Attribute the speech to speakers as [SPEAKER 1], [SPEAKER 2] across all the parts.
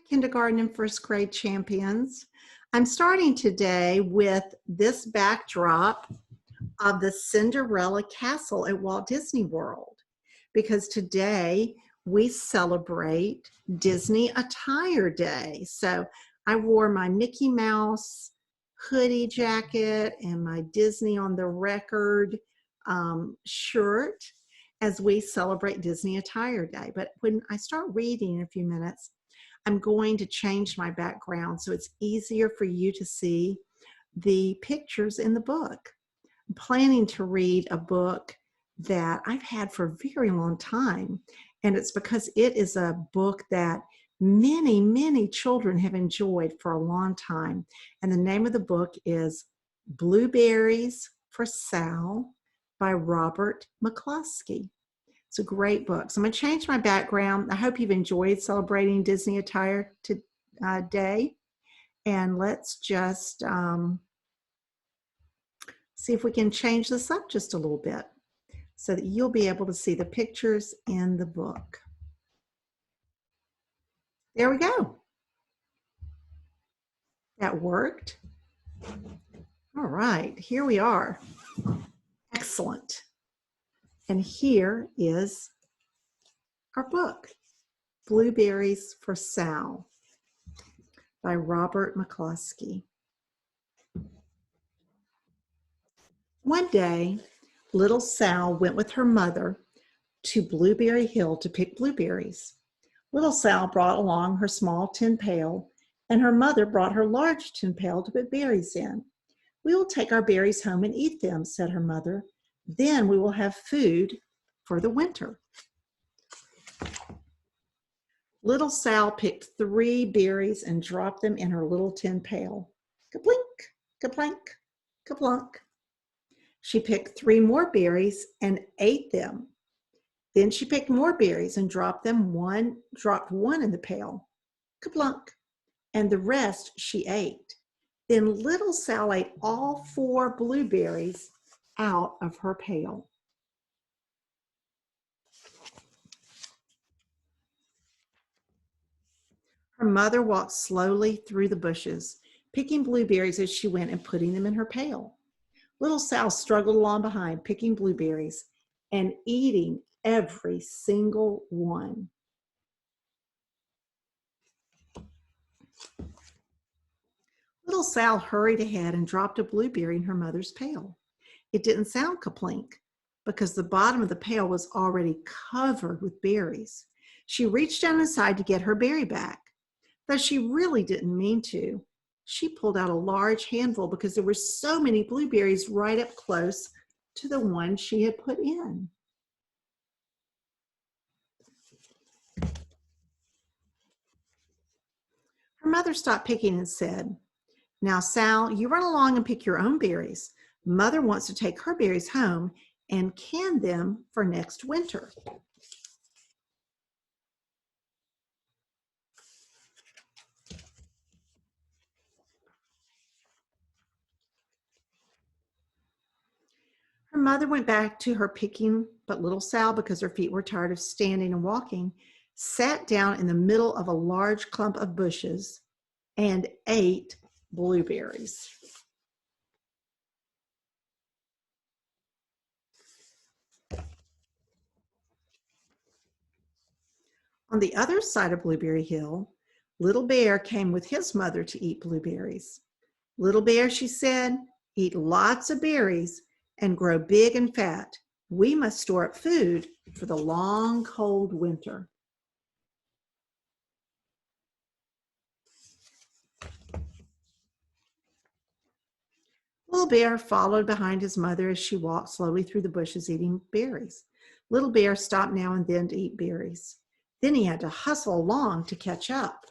[SPEAKER 1] Kindergarten and first grade champions. I'm starting today with this backdrop of the Cinderella Castle at Walt Disney World because today we celebrate Disney Attire Day. So I wore my Mickey Mouse hoodie jacket and my Disney on the Record shirt as we celebrate Disney Attire Day. But when I start reading in a few minutes, I'm going to change my background so it's easier for you to see the pictures in the book. I'm planning to read a book that I've had for a very long time, and it's because it is a book that many children have enjoyed for a long time. And the name of the book is Blueberries for Sal by Robert McCloskey. It's a great book. So I'm going to change my background. I hope you've enjoyed celebrating Disney Attire Day. And let's just see if we can change this up just a little bit so that you'll be able to see the pictures in the book. There we go. That worked. All right, here we are. Excellent. And here is our book, Blueberries for Sal by Robert McCloskey. One day, little Sal went with her mother to Blueberry Hill to pick blueberries. Little Sal brought along her small tin pail, and her mother brought her large tin pail to put berries in. "We will take our berries home and eat them," said her mother. "Then we will have food for the winter." Little Sal picked 3 berries and dropped them in her little tin pail. Kaplink, kaplank, kaplunk. She picked 3 more berries and ate them. Then she picked more berries and dropped one in the pail. Kaplunk. And the rest she ate. Then little Sal ate all 4 blueberries out of her pail. Her mother walked slowly through the bushes, picking blueberries as she went and putting them in her pail. Little Sal struggled along behind, picking blueberries and eating every single one. Little Sal hurried ahead and dropped a blueberry in her mother's pail. It didn't sound kaplink because the bottom of the pail was already covered with berries. She reached down inside to get her berry back. Though she really didn't mean to, she pulled out a large handful because there were so many blueberries right up close to the one she had put in. Her mother stopped picking and said, "Now, Sal, you run along and pick your own berries. Mother wants to take her berries home and can them for next winter." Her mother went back to her picking, but little Sal, because her feet were tired of standing and walking, sat down in the middle of a large clump of bushes and ate blueberries. On the other side of Blueberry Hill, Little Bear came with his mother to eat blueberries. "Little Bear," she said, "eat lots of berries and grow big and fat. We must store up food for the long, cold winter." Little Bear followed behind his mother as she walked slowly through the bushes eating berries. Little Bear stopped now and then to eat berries. Then he had to hustle along to catch up.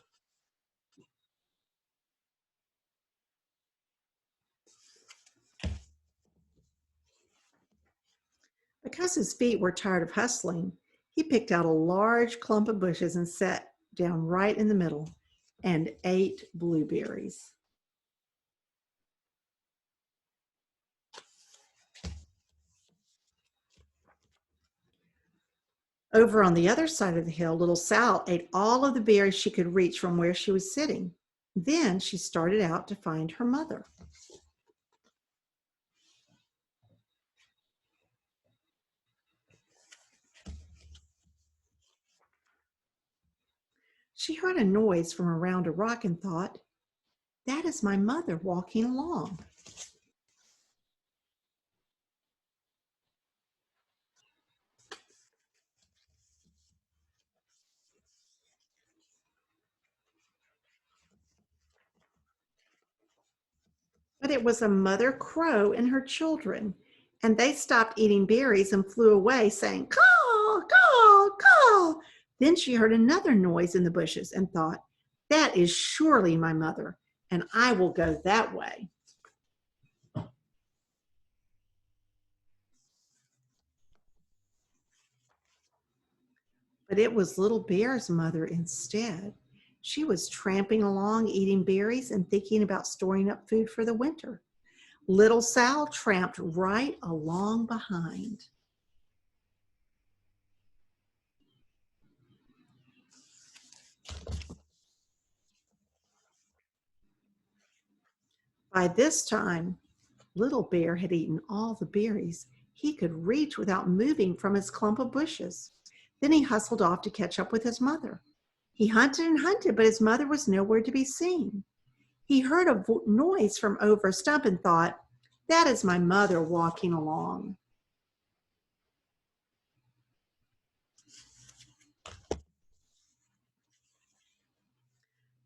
[SPEAKER 1] Because his feet were tired of hustling, he picked out a large clump of bushes and sat down right in the middle and ate blueberries. Over on the other side of the hill, little Sal ate all of the berries she could reach from where she was sitting. Then she started out to find her mother. She heard a noise from around a rock and thought, "That is my mother walking along." But it was a mother crow and her children, and they stopped eating berries and flew away, saying, "Caw, caw, caw." Then she heard another noise in the bushes and thought, "That is surely my mother, and I will go that way." But it was Little Bear's mother instead. She was tramping along, eating berries and thinking about storing up food for the winter. Little Sal tramped right along behind. By this time, Little Bear had eaten all the berries he could reach without moving from his clump of bushes. Then he hustled off to catch up with his mother. He hunted and hunted, but his mother was nowhere to be seen. He heard a noise from over a stump and thought, "That is my mother walking along."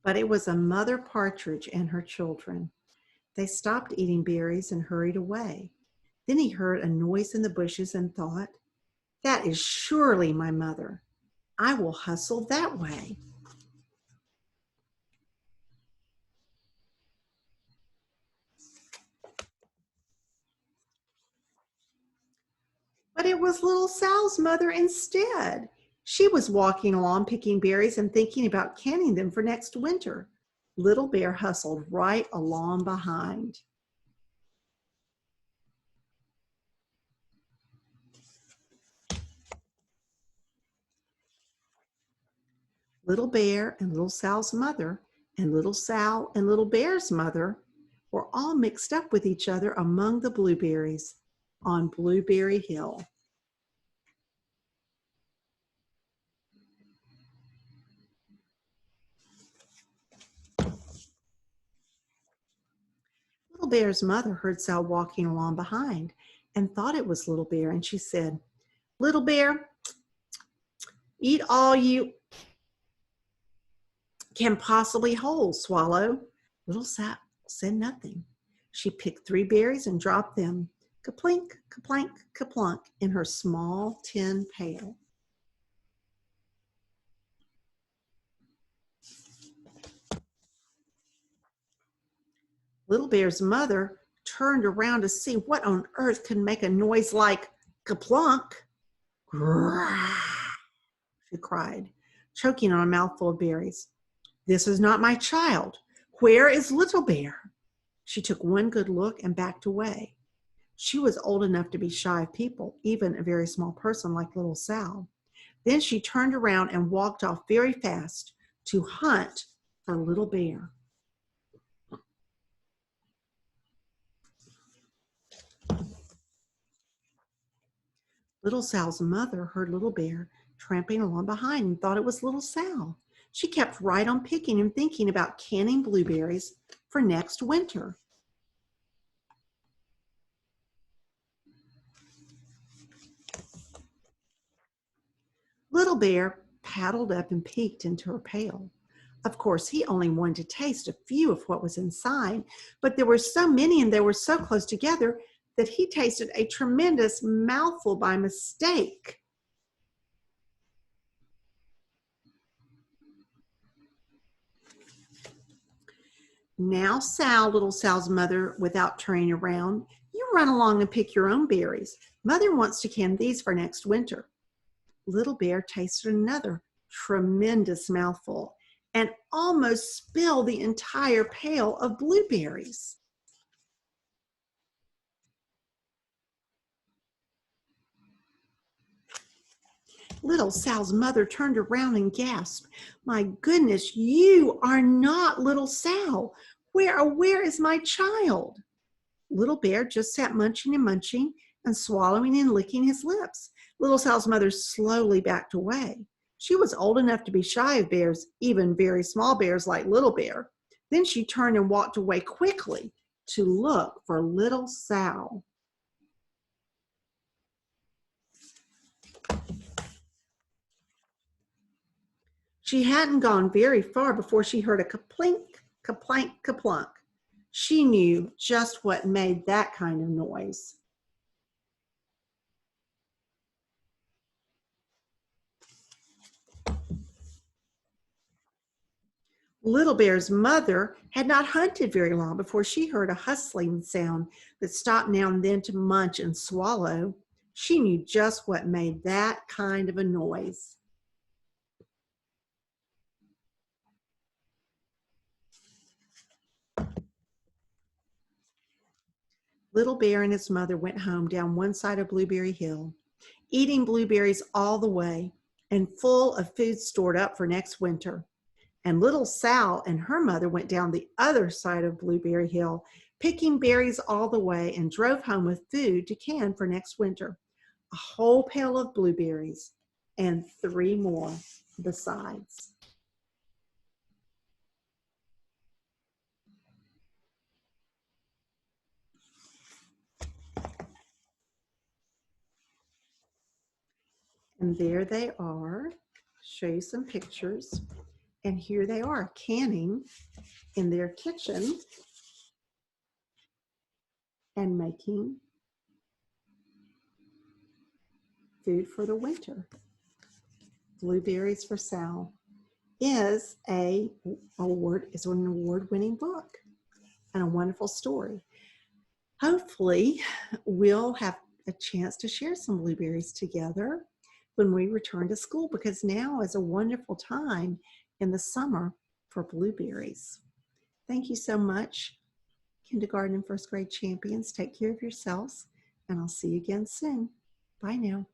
[SPEAKER 1] But it was a mother partridge and her children. They stopped eating berries and hurried away. Then he heard a noise in the bushes and thought, "That is surely my mother. I will hustle that way." But it was little Sal's mother instead. She was walking along picking berries and thinking about canning them for next winter. Little Bear hustled right along behind. Little Bear and Little Sal's mother and Little Sal and Little Bear's mother were all mixed up with each other among the blueberries on Blueberry Hill. Little Bear's mother heard Sal walking along behind and thought it was Little Bear, and she said, "Little Bear, eat all you can possibly hold, Swallow." Little Sal said nothing. She picked 3 berries and dropped them, kaplink, kaplank, kaplunk, in her small tin pail. Little Bear's mother turned around to see what on earth could make a noise like kaplunk. "Grrrr," she cried, choking on a mouthful of berries. "This is not my child. Where is Little Bear?" She took one good look and backed away. She was old enough to be shy of people, even a very small person like little Sal. Then she turned around and walked off very fast to hunt for Little Bear. Little Sal's mother heard Little Bear tramping along behind and thought it was little Sal. She kept right on picking and thinking about canning blueberries for next winter. Little Bear paddled up and peeked into her pail. Of course, he only wanted to taste a few of what was inside, but there were so many and they were so close together that he tasted a tremendous mouthful by mistake. "Now, Sal," little Sal's mother, without turning around, "you run along and pick your own berries. Mother wants to can these for next winter." Little Bear tasted another tremendous mouthful and almost spilled the entire pail of blueberries. Little Sal's mother turned around and gasped, "My goodness, you are not little Sal. Where is my child?" Little Bear just sat munching and swallowing and licking his lips. Little Sal's mother slowly backed away. She was old enough to be shy of bears, even very small bears like Little Bear. Then she turned and walked away quickly to look for Little Sal. She hadn't gone very far before she heard a kaplink, kaplank, kaplunk. She knew just what made that kind of noise. Little Bear's mother had not hunted very long before she heard a hustling sound that stopped now and then to munch and swallow. She knew just what made that kind of a noise. Little Bear and his mother went home down one side of Blueberry Hill, eating blueberries all the way and full of food stored up for next winter. And Little Sal and her mother went down the other side of Blueberry Hill, picking berries all the way, and drove home with food to can for next winter. A whole pail of blueberries and 3 more besides. And there they are. Show you some pictures. And here they are canning in their kitchen and making food for the winter. Blueberries for Sal is an award-winning book and a wonderful story. Hopefully, we'll have a chance to share some blueberries together when we return to school, because now is a wonderful time in the summer for blueberries. Thank you so much, kindergarten and first grade champions. Take care of yourselves, and I'll see you again soon. Bye now.